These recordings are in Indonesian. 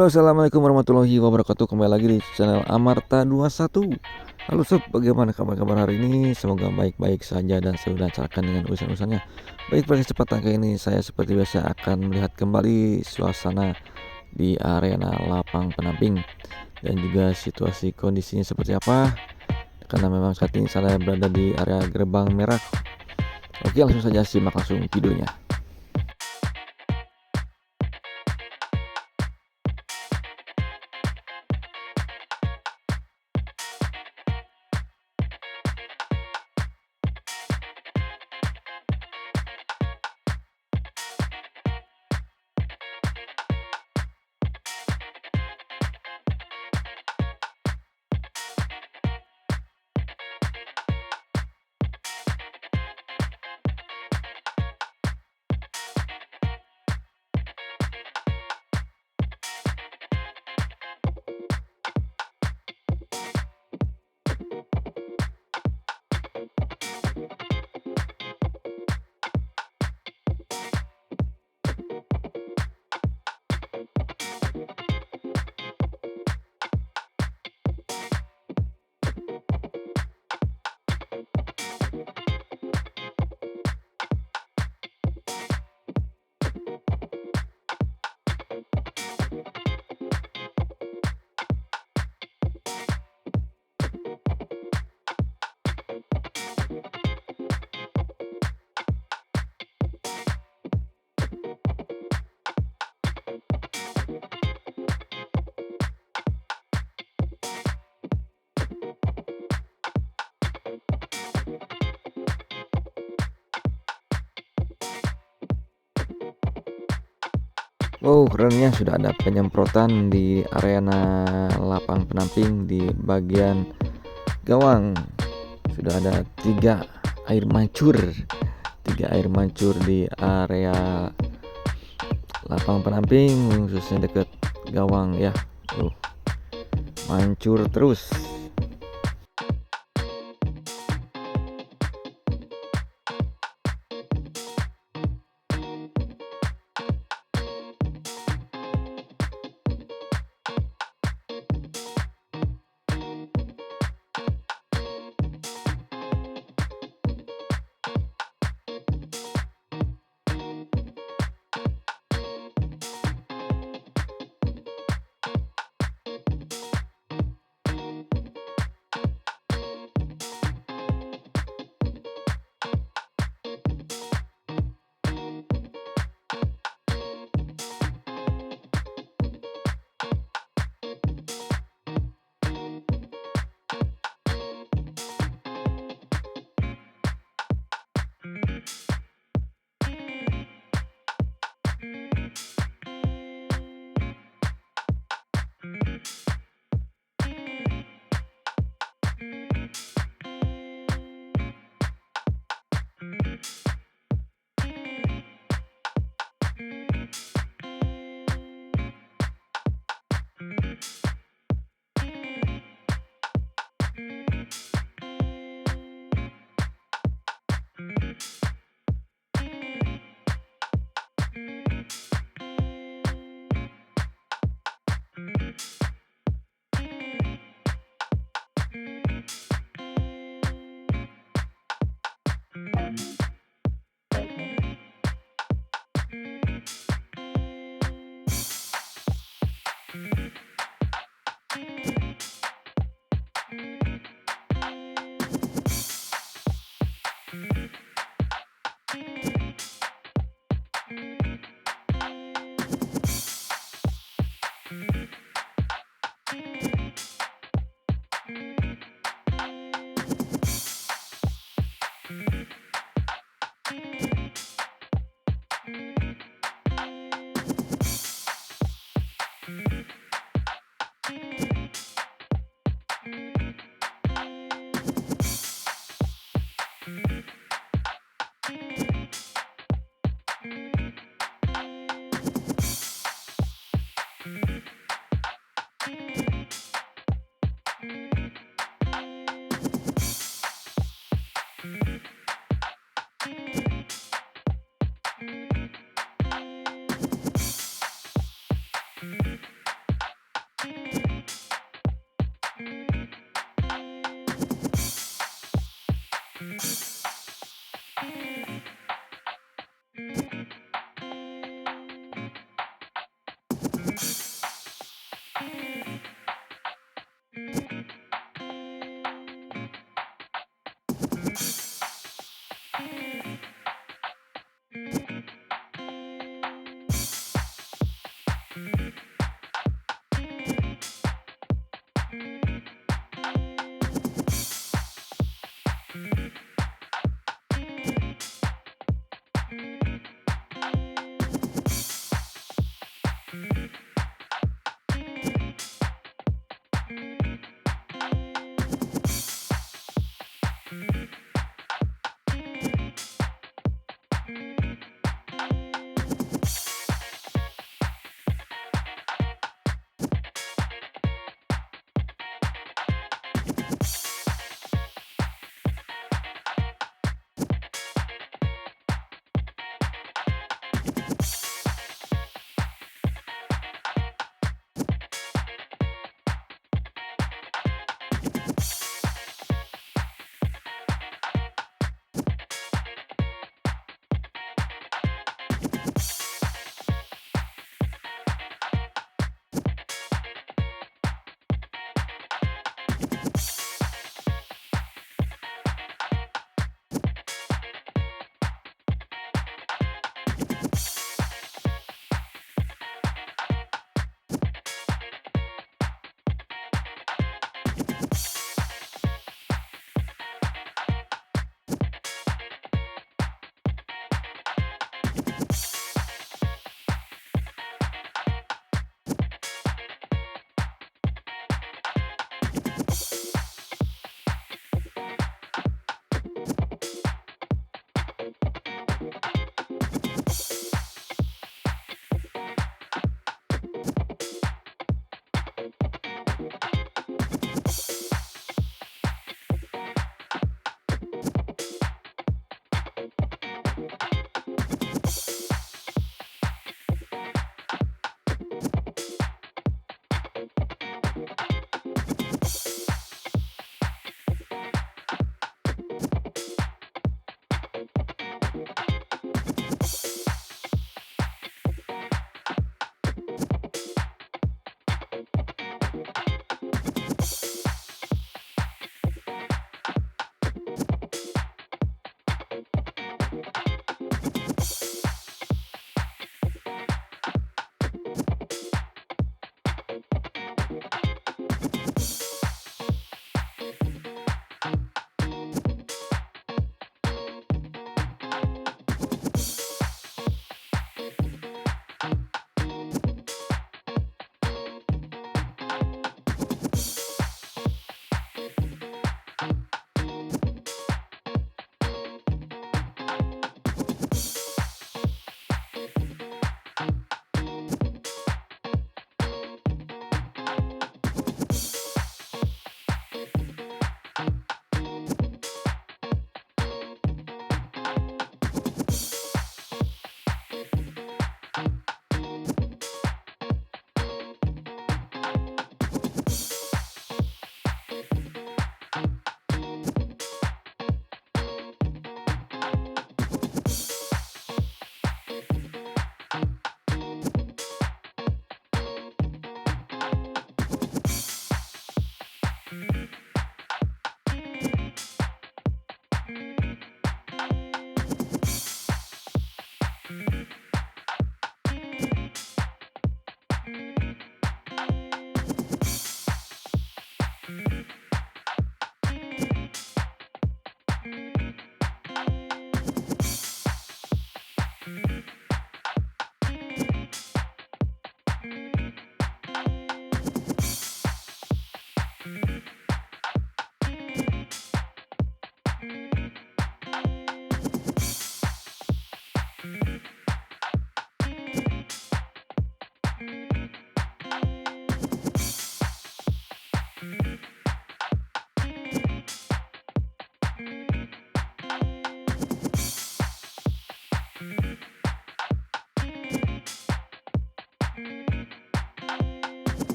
Halo, assalamualaikum warahmatullahi wabarakatuh. Kembali lagi di channel Amarta21. Halo sob, bagaimana kabar-kabar hari ini? Semoga baik-baik saja dan selalu dilancarkan dengan urusan-urusannya. Baik, pada kesempatan kali ini saya seperti biasa akan melihat kembali suasana di arena lapang penamping dan juga situasi kondisinya seperti apa. Karena memang saat ini saya berada di area gerbang merah. Oke, langsung saja simak langsung videonya. Wow, kerennya sudah ada penyemprotan di arena lapang penamping di bagian gawang. Sudah ada tiga air mancur di area lapang penamping, khususnya dekat gawang ya. Mancur terus.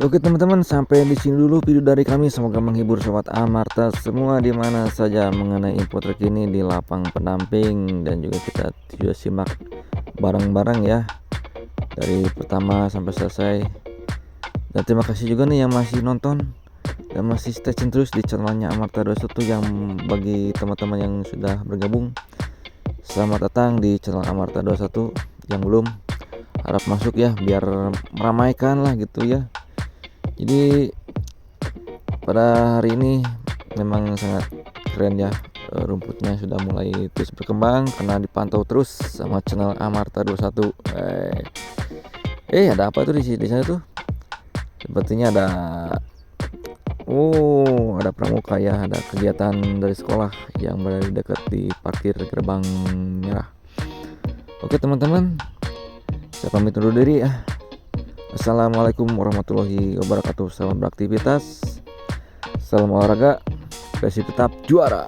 Oke teman-teman, sampai di sini dulu video dari kami. Semoga menghibur sobat Amarta semua di mana saja mengenai info terkini di lapang pendamping, dan juga kita sudah simak bareng-bareng ya dari pertama sampai selesai. Dan terima kasih juga nih yang masih nonton dan masih stay tune terus di channelnya Amarta 21. Yang bagi teman-teman yang sudah bergabung, selamat datang di channel Amarta 21. Yang belum, harap masuk ya biar meramaikan lah gitu ya. Jadi pada hari ini memang sangat keren ya, rumputnya sudah mulai terus berkembang karena dipantau terus sama channel Amarta 21. Ada apa tuh di sana tuh? Sepertinya ada pramuka ya, ada kegiatan dari sekolah yang berada di dekat di parkir gerbang merah. Oke teman-teman, saya pamit undur diri ya. Assalamualaikum warahmatullahi wabarakatuh. Selamat beraktivitas, salam olahraga, Persib tetap juara.